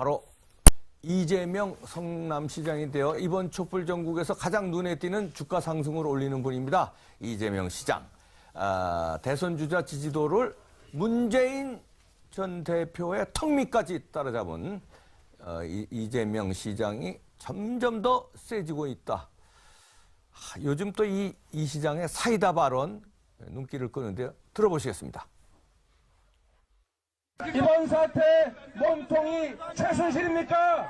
바로 이재명 성남시장인데요. 이번 촛불 전국에서 가장 눈에 띄는 주가 상승을 올리는 분입니다. 이재명 시장. 대선 주자 지지도를 문재인 전 대표의 턱 밑까지 따라잡은 이재명 시장이 점점 더 세지고 있다. 요즘 또 이 시장의 사이다 발언 눈길을 끄는데요. 들어보시겠습니다. 이번 사태 몸통이 최순실입니까?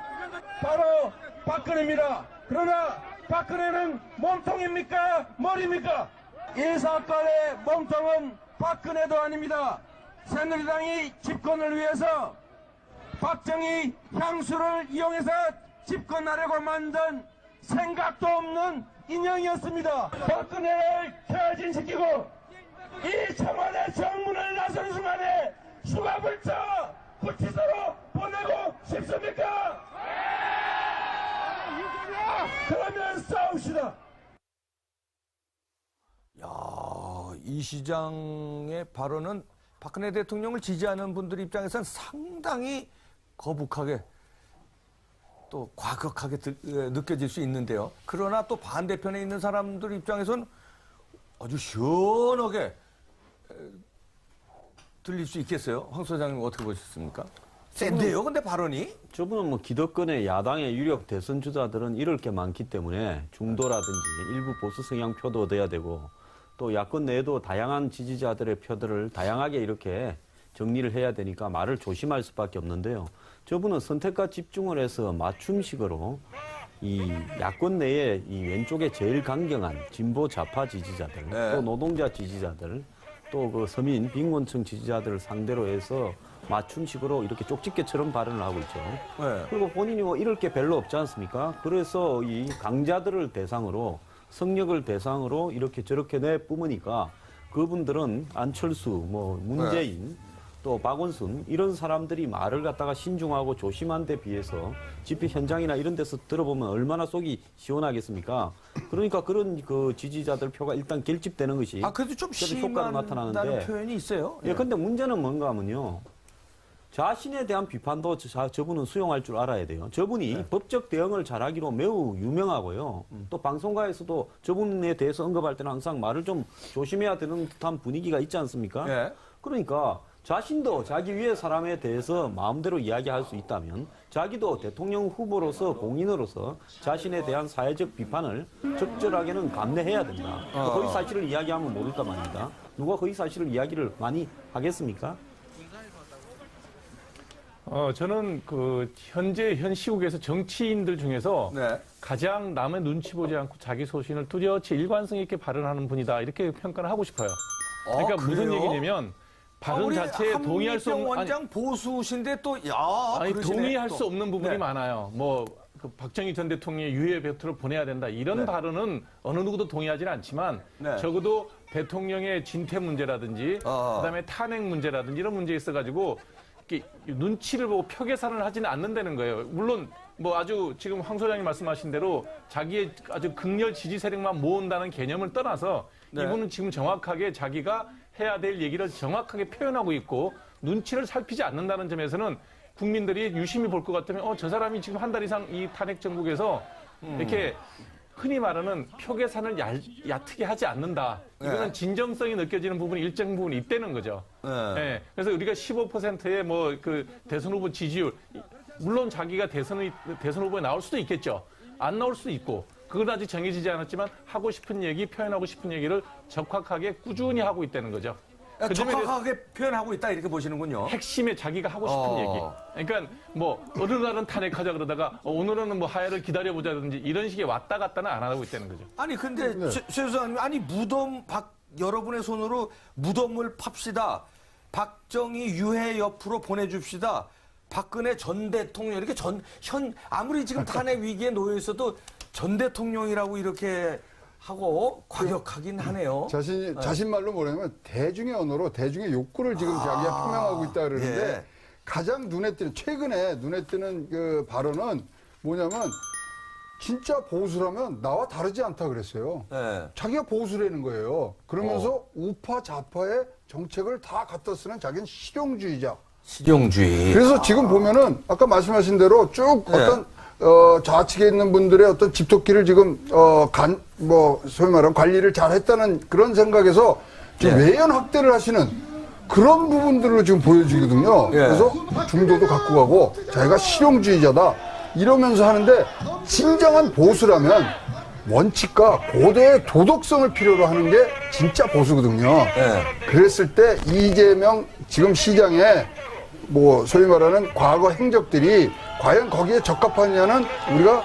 바로 박근혜입니다. 그러나 박근혜는 몸통입니까? 머리입니까? 이 사건의 몸통은 박근혜도 아닙니다. 새누리당이 집권을 위해서 박정희 향수를 이용해서 집권하려고 만든 생각도 없는 인형이었습니다. 박근혜를 퇴진시키고 이 청와대 정문을 나선 순간에 수갑을쳐 구치소로 보내고 싶습니까? 그러면 싸웁시다. 이 시장의 발언은 박근혜 대통령을 지지하는 분들 입장에서는 상당히 거북하게 또 과격하게 느껴질 수 있는데요. 그러나 또 반대편에 있는 사람들 입장에서는 아주 시원하게 들릴 수 있겠어요? 황 소장님 어떻게 보셨습니까? 센데요, 근데 발언이? 저분은 뭐 기득권의 야당의 유력 대선 주자들은 이럴 게 많기 때문에 중도라든지 일부 보수 성향 표도 얻어야 되고 또 야권 내에도 다양한 지지자들의 표들을 다양하게 이렇게 정리를 해야 되니까 말을 조심할 수밖에 없는데요. 저분은 선택과 집중을 해서 맞춤식으로 이 야권 내에 이 왼쪽에 제일 강경한 진보 좌파 지지자들, 또 노동자 지지자들, 또 그 서민 빈곤층 지지자들을 상대로 해서 맞춤식으로 이렇게 쪽집게처럼 발언을 하고 있죠. 그리고 본인이 뭐 이럴 게 별로 없지 않습니까? 그래서 이 강자들을 대상으로 성역을 대상으로 이렇게 저렇게 내뿜으니까 그분들은 안철수, 뭐 문재인, 또 박원순 이런 사람들이 말을 갖다가 신중하고 조심한 데 비해서 집회 현장이나 이런 데서 들어보면 얼마나 속이 시원하겠습니까? 그러니까 그런 그 지지자들 표가 일단 결집되는 것이 그래도 좀 효과가 나타나는데 표현이 있어요. 예, 근데 문제는 뭔가 하면요. 자신에 대한 비판도 저분은 수용할 줄 알아야 돼요. 저분이 법적 대응을 잘하기로 매우 유명하고요. 또 방송가에서도 저분에 대해서 언급할 때는 항상 말을 좀 조심해야 되는 듯한 분위기가 있지 않습니까? 그러니까 자신도 자기 위의 사람에 대해서 마음대로 이야기할 수 있다면 자기도 대통령 후보로서 공인으로서 자신에 대한 사회적 비판을 적절하게는 감내해야 된다. 거의 사실을 이야기하면 모를까 말입니다. 누가 거의 사실을 이야기를 많이 하겠습니까? 저는 현 시국에서 정치인들 중에서 가장 남의 눈치 보지 않고 자기 소신을 뚜렷이 일관성 있게 발언하는 분이다. 이렇게 평가를 하고 싶어요. 그러니까 무슨 얘기냐면 발언 자체에 동의할 수 없는 원장 보수신데 또 동의할 수 없는 부분이 많아요. 그 박정희 전 대통령의 유해 배틀을 보내야 된다. 이런 발언은 어느 누구도 동의하지는 않지만 적어도 대통령의 진퇴 문제라든지 그다음에 탄핵 문제라든지 이런 문제에 있어가지고 눈치를 보고 표 계산을 하지는 않는다는 거예요. 물론 아주 지금 황 소장님 말씀하신 대로 자기의 아주 극렬 지지 세력만 모은다는 개념을 떠나서 이분은 지금 정확하게 자기가 해야 될 얘기를 정확하게 표현하고 있고 눈치를 살피지 않는다는 점에서는 국민들이 유심히 볼 것 같으면 저 사람이 지금 한 달 이상 이 탄핵 정국에서 이렇게 흔히 말하는 표 계산을 얕게 하지 않는다. 이거는 진정성이 느껴지는 부분이 일정 부분 있다는 거죠. 그래서 우리가 15%의 그 대선 후보 지지율, 물론 자기가 대선 후보에 나올 수도 있겠죠. 안 나올 수도 있고, 그건 아직 정해지지 않았지만 하고 싶은 얘기, 표현하고 싶은 얘기를 적확하게 꾸준히 하고 있다는 거죠. 적확하게 표현하고 있다 이렇게 보시는군요. 핵심에 자기가 하고 싶은 얘기. 그러니까 어느 날은 탄핵하자 그러다가 오늘은 하야를 기다려보자든지 이런 식의 왔다 갔다는 안 하고 있다는 거죠. 아니 근데 최 소장님 무덤 여러분의 손으로 무덤을 팝시다. 박정희 유해 옆으로 보내줍시다. 박근혜 전 대통령 이렇게 아무리 지금 탄핵 위기에 놓여 있어도 전 대통령이라고 이렇게 하고 과격하긴 하네요. 자신 말로 뭐냐면 대중의 언어로 대중의 욕구를 지금 자기가 표명하고 있다 그러는데 가장 최근에 눈에 띄는 그 발언은 뭐냐면 진짜 보수라면 나와 다르지 않다 그랬어요. 자기가 보수라는 거예요. 그러면서 우파 좌파의 정책을 다 갖다 쓰는 자기는 실용주의자. 실용주의. 그래서 지금 보면은 아까 말씀하신 대로 쭉 네. 어떤 좌측에 있는 분들의 어떤 집토끼를 지금 소위 말하면 관리를 잘 했다는 그런 생각에서 지금 네. 외연 확대를 하시는 그런 부분들로 지금 보여지거든요. 네. 그래서 중도도 갖고 가고 자기가 실용주의자다 이러면서 하는데 진정한 보수라면 원칙과 고도의 도덕성을 필요로 하는 게 진짜 보수거든요. 네. 그랬을 때 이재명 지금 시장에 소위 말하는 과거 행적들이 과연 거기에 적합하냐는 우리가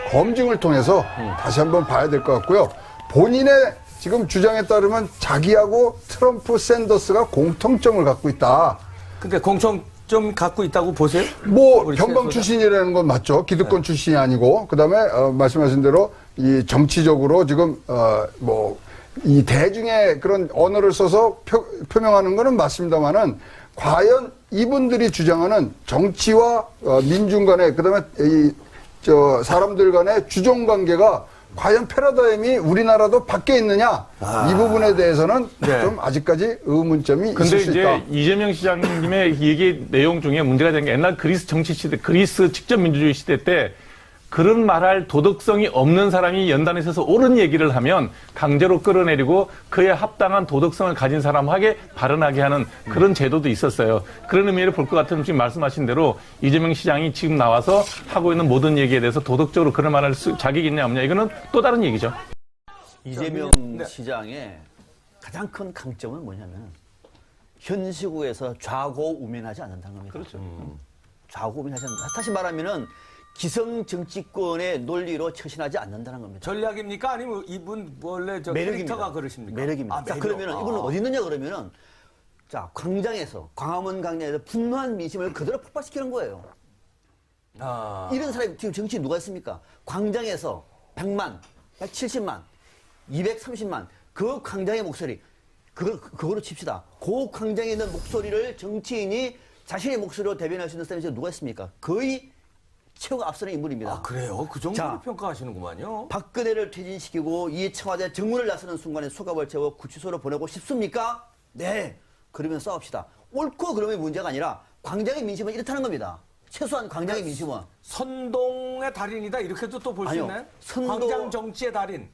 검증을 통해서 다시 한번 봐야 될 것 같고요. 본인의 지금 주장에 따르면 자기하고 트럼프 샌더스가 공통점을 갖고 있다. 근데 공통점 갖고 있다고 보세요? 우리 변방 최 출신이라는 건 맞죠. 기득권 출신이 아니고. 그 다음에 말씀하신 대로 이 정치적으로 지금 이 대중의 그런 언어를 써서 표명하는 거는 맞습니다만은 과연 이분들이 주장하는 정치와 민중 간의 그다음에 사람들 간의 주종 관계가 과연 패러다임이 우리나라도 밖에 있느냐 이 부분에 대해서는 네. 좀 아직까지 의문점이 근데 있을 수 있다. 이제 이재명 시장님의 얘기 내용 중에 문제가 되는 게 옛날 그리스 정치 시대, 그리스 직접 민주주의 시대 때 그런 말할 도덕성이 없는 사람이 연단에 서서 옳은 얘기를 하면 강제로 끌어내리고 그에 합당한 도덕성을 가진 사람에게 발언하게 하는 그런 제도도 있었어요. 그런 의미를 볼 것 같으면 지금 말씀하신 대로 이재명 시장이 지금 나와서 하고 있는 모든 얘기에 대해서 도덕적으로 그런 말할 자격이 있냐 없냐 이거는 또 다른 얘기죠. 이재명 시장의 가장 큰 강점은 뭐냐면 현 시국에서 좌고우면하지 않는다는 겁니다. 그렇죠. 좌고우면하지 않는다. 다시 말하면은 기성 정치권의 논리로 처신하지 않는다는 겁니다. 전략입니까? 아니면 이분 원래 캐릭터가 그러십니까? 매력입니다. 자, 그러면은 이분은 어디 있느냐 그러면은 자, 광장에서 광화문 광장에서 분노한 민심을 그대로 폭발시키는 거예요. 이런 사람이 지금 정치 누가 있습니까? 광장에서 100만, 170만, 230만 그 광장의 목소리 그거로 칩시다. 그 광장에 있는 목소리를 정치인이 자신의 목소리로 대변할 수 있는 사람이 누가 있습니까? 거의 최고가 앞서는 인물입니다. 아, 그래요? 그 정도로 자, 평가하시는구만요. 박근혜를 퇴진시키고 이 청와대 정문을 나서는 순간에 수갑을 채워 구치소로 보내고 싶습니까? 네. 그러면 싸웁시다. 옳고 그러면 문제가 아니라 광장의 민심은 이렇다는 겁니다. 최소한 광장의 민심은. 선동의 달인이다 이렇게도 또 볼 수 아니요. 있나요? 선동- 광장 정치의 달인.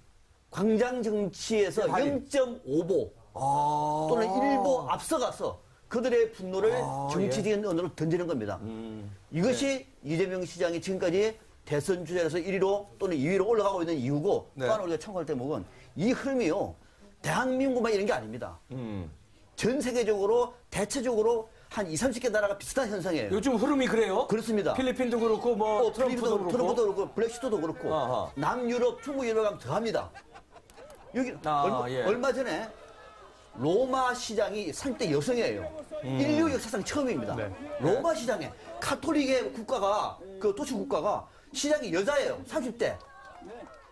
광장 정치에서 달인. 0.5보 또는 1보 앞서가서 그들의 분노를 정치적인 언어로 던지는 겁니다. 이것이 이재명 시장이 지금까지 대선 주자에서 1위로 또는 2위로 올라가고 있는 이유고 네. 또 하나 우리가 참고할 대목은 이 흐름이요. 대한민국만 이런 게 아닙니다. 전 세계적으로 대체적으로 한 20, 30개 나라가 비슷한 현상이에요. 요즘 흐름이 그래요? 그렇습니다. 필리핀도 그렇고 트럼프도 그렇고. 트럼프도 브렉시트도 그렇고 아하. 남유럽, 중국 유럽 가면 더합니다. 여기 예. 얼마 전에 로마 시장이 30대 여성이에요. 인류 역사상 처음입니다. 네. 로마 시장에 카톨릭의 국가가 그 도시 국가가 시장이 여자예요. 30대.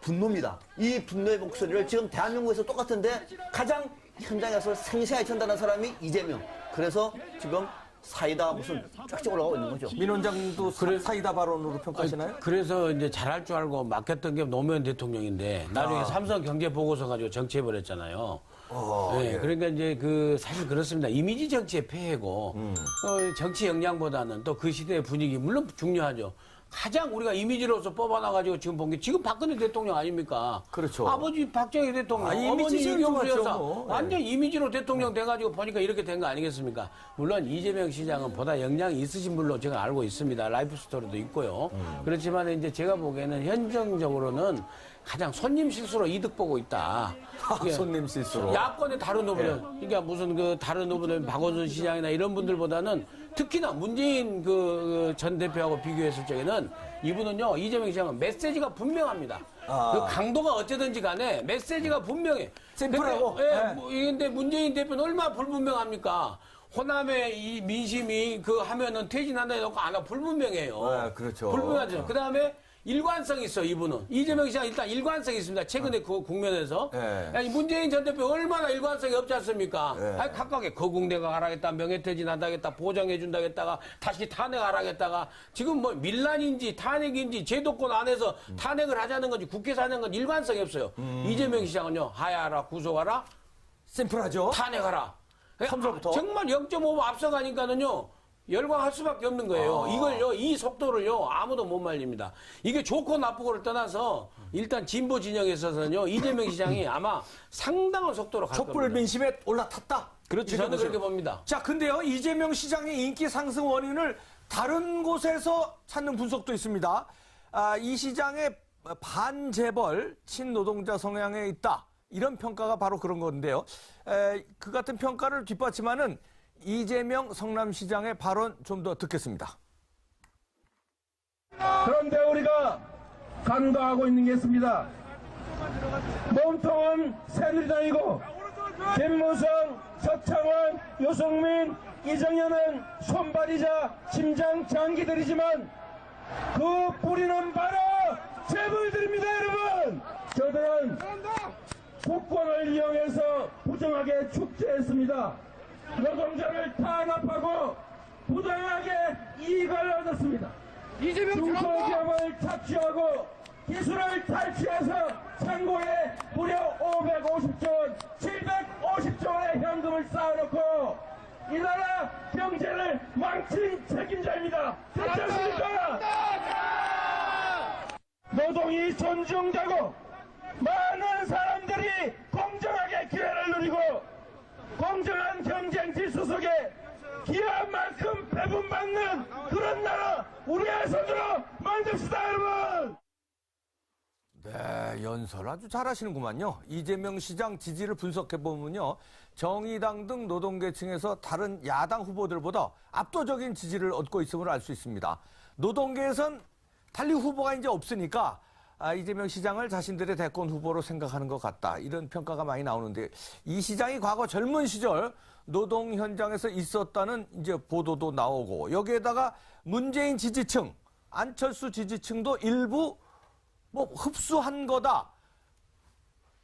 분노입니다. 이 분노의 목소리를 지금 대한민국에서 똑같은데 가장 현장에서 생생하게 전달하는 사람이 이재명. 그래서 지금 사이다 무슨 쫙쫙 올라가고 있는 거죠. 민 원장도 사이다 발언으로 평가하시나요? 그래서 이제 잘할 줄 알고 맡겼던 게 노무현 대통령인데 나중에 삼성 경제 보고서 가지고 정치해버렸잖아요. 네, 그러니까 이제 사실 그렇습니다. 이미지 정치의 폐해고 정치 역량보다는 또 그 시대의 분위기 물론 중요하죠. 가장 우리가 이미지로서 뽑아놔가지고 지금 본 게 지금 박근혜 대통령 아닙니까? 그렇죠. 아버지 박정희 대통령, 이미지 어머니 제일 이경수 좋았죠, 여사 뭐. 완전 이미지로 대통령 돼가지고 보니까 이렇게 된 거 아니겠습니까? 물론 이재명 시장은 보다 역량이 있으신 분로 제가 알고 있습니다. 라이프 스토리도 있고요. 그렇지만 이제 제가 보기에는 현정적으로는 가장 손님 실수로 이득 보고 있다. 이게 손님 실수로. 야권의 다른 후보들, 그러니까 무슨 다른 후보들, 박원순 시장이나 이런 분들보다는 특히나 문재인 전 대표하고 비교했을 적에는 이분은요, 이재명 시장은 메시지가 분명합니다. 그 강도가 어쨌든지 간에 메시지가 분명해. 심플하고. 근데 문재인 대표는 얼마나 불분명합니까? 호남의 이 민심이 하면은 퇴진한다 해놓고 안 하고 불분명해요. 네, 그렇죠. 불분명하죠. 그 다음에 일관성이 있어, 이분은. 이재명 시장 일단 일관성이 있습니다. 최근에 그 국면에서. 네. 아니, 문재인 전 대표 얼마나 일관성이 없지 않습니까? 네. 아니, 각각의 거국내가 하라겠다, 명예퇴진 한다겠다, 보장해준다겠다가, 다시 탄핵하라겠다가, 지금 뭐 밀란인지 탄핵인지 제도권 안에서 탄핵을 하자는 건지 국회에서 하는 건 일관성이 없어요. 이재명 시장은요, 하야하라, 구속하라, 심플하죠? 탄핵하라. 처음부터. 정말 0.5보 앞서가니까는요, 열광할 수밖에 없는 거예요. 이걸요, 이 속도를요, 아무도 못 말립니다. 이게 좋고 나쁘고를 떠나서 일단 진보 진영에 있어서는요, 이재명 시장이 아마 상당한 속도로 갈 촛불 겁니다. 민심에 올라탔다. 그렇죠. 저는 그렇게 봅니다. 자, 근데요, 이재명 시장의 인기 상승 원인을 다른 곳에서 찾는 분석도 있습니다. 이 시장의 반재벌, 친노동자 성향에 있다. 이런 평가가 바로 그런 건데요. 그 같은 평가를 뒷받침하는 이재명 성남시장의 발언 좀 더 듣겠습니다. 그런데 우리가 간과하고 있는 게 있습니다. 몸통은 새누리당이고 김무성, 서창원, 유승민, 이정현은 손발이자 심장 장기들이지만 그 뿌리는 바로 재벌들입니다, 여러분. 저들은 국권을 이용해서 부정하게 축제했습니다. 노동자를 탄압하고 부당하게 이익을 얻었습니다. 중소기업을 착취하고 기술을 탈취해서 창고에 무려 550조 원, 750조 원의 현금을 쌓아놓고 이 나라 경제를 망친 책임자입니다. 그렇지 않습니까? 노동이 존중되고 많은 사람들이 공정하게 기회를 누리고 공정한 경쟁 질서 속에 기여한 만큼 배분받는 그런 나라 우리의 손으로 만듭시다, 여러분! 네, 연설 아주 잘하시는구만요. 이재명 시장 지지를 분석해보면요. 정의당 등 노동계층에서 다른 야당 후보들보다 압도적인 지지를 얻고 있음을 알 수 있습니다. 노동계에선 달리 후보가 이제 없으니까 이재명 시장을 자신들의 대권 후보로 생각하는 것 같다. 이런 평가가 많이 나오는데 이 시장이 과거 젊은 시절 노동 현장에서 있었다는 이제 보도도 나오고 여기에다가 문재인 지지층, 안철수 지지층도 일부 뭐 흡수한 거다.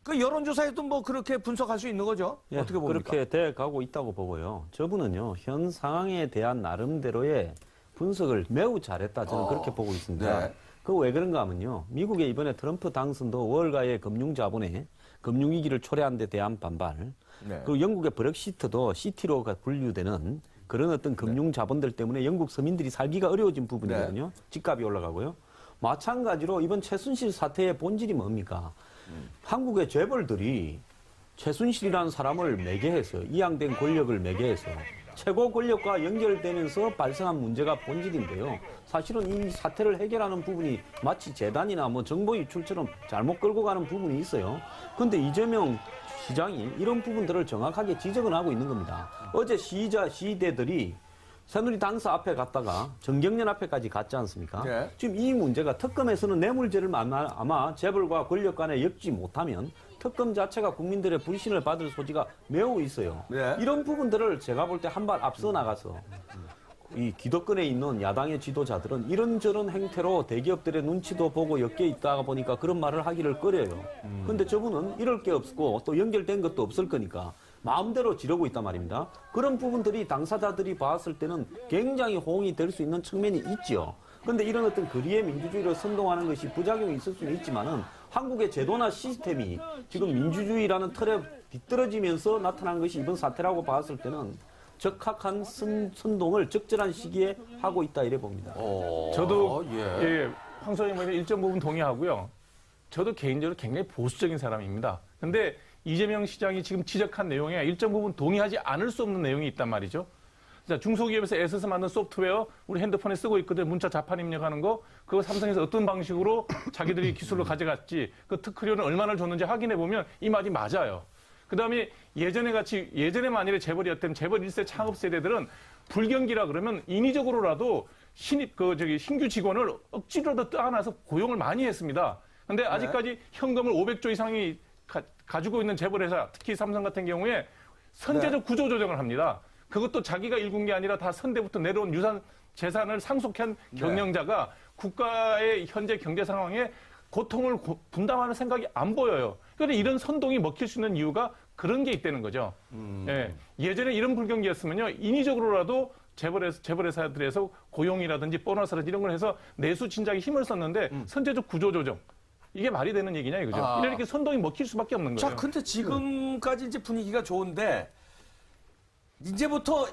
그 여론조사에도 뭐 그렇게 분석할 수 있는 거죠? 예, 어떻게 봅니까? 그렇게 돼 가고 있다고 보고요. 저분은요, 현 상황에 대한 나름대로의 분석을 매우 잘했다. 저는 그렇게 보고 있습니다. 네. 그 왜 그런가 하면요. 미국의 이번에 트럼프 당선도 월가의 금융자본의 금융위기를 초래한 데 대한 반발. 네. 그리고 영국의 브렉시트도 시티로 분류되는 그런 어떤 금융자본들 때문에 영국 서민들이 살기가 어려워진 부분이거든요. 집값이 올라가고요. 마찬가지로 이번 최순실 사태의 본질이 뭡니까? 한국의 재벌들이 최순실이라는 사람을 매개해서 이양된 권력을 매개해서 최고 권력과 연결되면서 발생한 문제가 본질인데요. 사실은 이 사태를 해결하는 부분이 마치 재단이나 뭐 정보 유출처럼 잘못 끌고 가는 부분이 있어요. 그런데 이재명 시장이 이런 부분들을 정확하게 지적을 하고 있는 겁니다. 어제 시위대들이 새누리 당사 앞에 갔다가 정경련 앞에까지 갔지 않습니까? 네. 지금 이 문제가 특검에서는 뇌물죄를 아마 재벌과 권력 간에 엮지 못하면 특검 자체가 국민들의 불신을 받을 소지가 매우 있어요. 네. 이런 부분들을 제가 볼 때 한 발 앞서 나가서 이 기득권에 있는 야당의 지도자들은 이런저런 행태로 대기업들의 눈치도 보고 엮여 있다가 보니까 그런 말을 하기를 꺼려요. 그런데 저분은 이럴 게 없고 또 연결된 것도 없을 거니까 마음대로 지르고 있단 말입니다. 그런 부분들이 당사자들이 봤을 때는 굉장히 호응이 될 수 있는 측면이 있죠. 그런데 이런 어떤 거리의 민주주의를 선동하는 것이 부작용이 있을 수는 있지만은 한국의 제도나 시스템이 지금 민주주의라는 틀에 뒤떨어지면서 나타난 것이 이번 사태라고 봤을 때는 적합한 선동을 적절한 시기에 하고 있다 이래 봅니다. 저도 황 소장님의 일정 부분 동의하고요. 저도 개인적으로 굉장히 보수적인 사람입니다. 근데 이재명 시장이 지금 지적한 내용에 일정 부분 동의하지 않을 수 없는 내용이 있단 말이죠. 자, 중소기업에서 애써서 만든 소프트웨어 우리 핸드폰에 쓰고 있거든. 문자 자판 입력하는 거. 그거 삼성에서 어떤 방식으로 자기들이 기술로 가져갔지. 그 특허료는 얼마나 줬는지 확인해 보면 이 말이 맞아요. 그다음에 예전에 만일에 재벌이었다면 재벌 1세 창업 세대들은 불경기라 그러면 인위적으로라도 신규 직원을 억지로라도 떠안아서 고용을 많이 했습니다. 근데 아직까지 현금을 500조 이상이 가지고 있는 재벌회사, 특히 삼성 같은 경우에 선제적 구조 조정을 합니다. 그것도 자기가 일군 게 아니라 다 선대부터 내려온 유산 재산을 상속한 경영자가 국가의 현재 경제 상황에 고통을 분담하는 생각이 안 보여요. 그런데 이런 선동이 먹힐 수 있는 이유가 그런 게 있다는 거죠. 예전에 이런 불경기였으면요, 인위적으로라도 재벌회사들에서 고용이라든지 보너스라든지 이런 걸 해서 내수 진작에 힘을 썼는데 선제적 구조 조정. 이게 말이 되는 얘기냐 이거죠. 이렇게 선동이 먹힐 수밖에 없는 거예요. 자, 근데 지금까지 이제 분위기가 좋은데 이제부터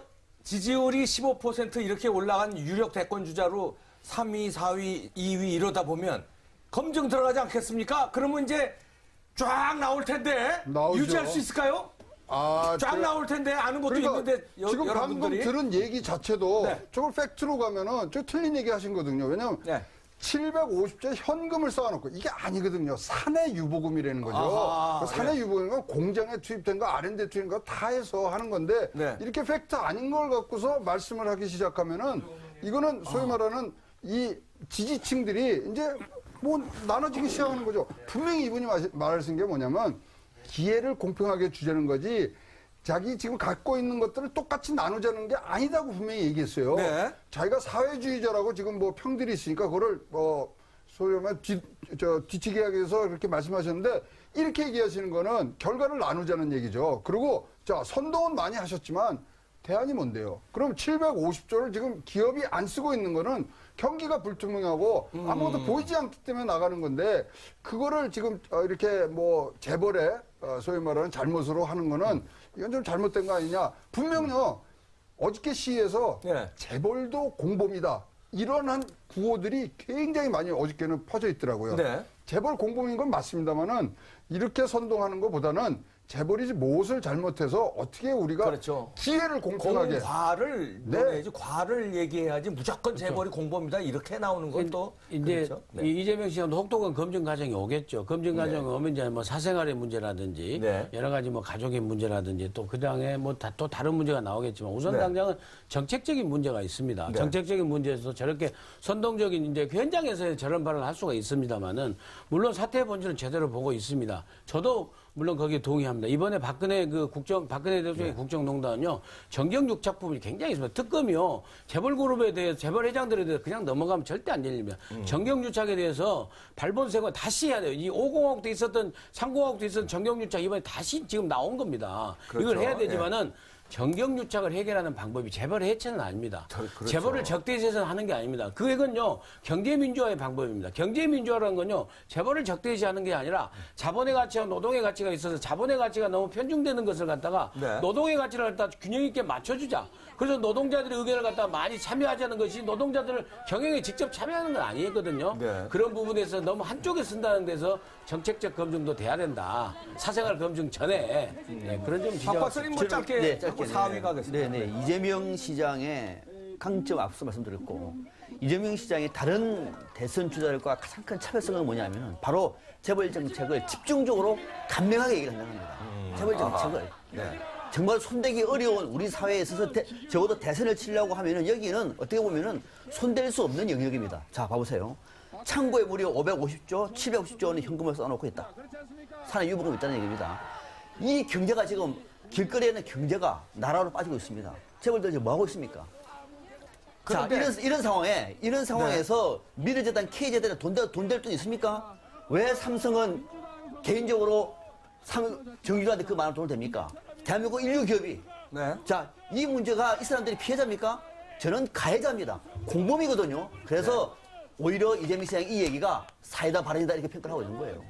지지율이 15% 이렇게 올라간 유력 대권 주자로 3위, 4위, 2위 이러다 보면 검증 들어가지 않겠습니까? 그러면 이제 쫙 나올 텐데 나오죠. 유지할 수 있을까요? 쫙 나올 텐데 아는 것도 있는데 지금 여러분들이 방금 들은 얘기 자체도 네. 저걸 팩트로 가면은 저 틀린 얘기 하신 거거든요. 왜냐하면 네. 750조 현금을 쌓아놓고 이게 아니거든요. 사내 유보금이라는 거죠. 아하, 그 사내 유보금은 공장에 투입된 거, R&D 투입된 거 다 해서 하는 건데 네. 이렇게 팩트 아닌 걸 갖고서 말씀을 하기 시작하면은 이거는 소위 말하는 이 지지층들이 이제 뭐 나눠지기 시작하는 거죠. 분명히 이분이 말하신 게 뭐냐면 기회를 공평하게 주자는 거지 자기 지금 갖고 있는 것들을 똑같이 나누자는 게 아니다고 분명히 얘기했어요. 네. 자기가 사회주의자라고 지금 뭐 평들이 있으니까 그거를 소위 말하면 뒤치기 하기 위해서 그렇게 말씀하셨는데 이렇게 얘기하시는 거는 결과를 나누자는 얘기죠. 그리고 자, 선동은 많이 하셨지만 대안이 뭔데요? 그럼 750조를 지금 기업이 안 쓰고 있는 거는 경기가 불투명하고 아무것도 보이지 않기 때문에 나가는 건데 그거를 지금 이렇게 뭐 재벌의 소위 말하는 잘못으로 하는 거는 이건 좀 잘못된 거 아니냐. 분명요. 어저께 시위에서 네. 재벌도 공범이다. 이런 한 구호들이 굉장히 많이 어저께는 퍼져 있더라고요. 네. 재벌 공범인 건 맞습니다만은 이렇게 선동하는 것보다는 재벌이 무엇을 잘못해서 어떻게 우리가 그렇죠. 기회를 공평하게 공과를 네. 논해야지 과를 얘기해야지 무조건 재벌이 공범이다 이렇게 나오는 건 또 이제 그렇죠. 네. 이 이재명 시장도 혹독한 검증 과정이 오겠죠. 검증 과정이 오면 이제 뭐 사생활의 문제라든지 네. 여러 가지 뭐 가족의 문제라든지 또 그 당에 뭐 또 다른 문제가 나오겠지만 우선 네. 당장은 정책적인 문제가 있습니다. 네. 정책적인 문제에서 저렇게 선동적인 이제 그 현장에서 저런 발언을 할 수가 있습니다만은 물론 사태의 본질은 제대로 보고 있습니다. 저도 물론 거기에 동의합니다. 이번에 박근혜 대통령의 국정농단은요, 정경육 작품이 굉장히 있습니다. 특검이요, 재벌그룹에 대해서, 재벌 회장들에 대해서 그냥 넘어가면 절대 안 열립니다. 정경유착에 대해서 발본색을 다시 해야 돼요. 이 5공화국도 있었던, 3공화국도 있었던 정경유착 이번에 다시 지금 나온 겁니다. 그렇죠. 이걸 해야 되지만은, 정경유착을 해결하는 방법이 재벌 해체는 아닙니다. 그렇죠. 재벌을 적대시해서 하는 게 아닙니다. 그건요 경제민주화의 방법입니다. 경제민주화라는 건요 재벌을 적대시하는 게 아니라 자본의 가치와 노동의 가치가 있어서 자본의 가치가 너무 편중되는 것을 갖다가 네. 노동의 가치를 갖다 균형 있게 맞춰주자. 그래서 노동자들의 의견을 갖다 많이 참여하자는 것이 노동자들을 경영에 직접 참여하는 건 아니거든요. 네. 그런 부분에서 너무 한쪽에 쓴다는 데서 정책적 검증도 돼야 된다. 사생활 검증 전에 네, 그런 좀 박 지적. 박사님 뭐 짧게 하고 4위 가겠습니다. 네네. 이재명 시장의 강점 앞서 말씀드렸고 이재명 시장이 다른 대선 주자들과 가장 큰 차별성은 뭐냐면 바로 재벌 정책을 집중적으로 간명하게 얘기를 한다는 겁니다. 재벌 정책을. 네. 정말 손대기 어려운 우리 사회에 있어서 적어도 대선을 치려고 하면은 여기는 어떻게 보면은 손댈 수 없는 영역입니다. 자, 봐보세요. 창고에 무려 550조, 750조 원의 현금을 써놓고 있다. 산에 유보금이 있다는 얘기입니다. 이 경제가 지금 길거리에는 경제가 나라로 빠지고 있습니다. 재벌들 지금 뭐 하고 있습니까? 자, 이런 상황에서 미래재단, K재단에 돈 될 돈 있습니까? 왜 삼성은 개인적으로 정유주한테 그 많은 돈을 댑니까? 대한민국 인류 기업이. 네. 자, 이 문제가 이 사람들이 피해자입니까? 저는 가해자입니다. 공범이거든요. 그래서 오히려 이재명 시장 이 얘기가 사이다 발언이다 이렇게 평가를 하고 있는 거예요.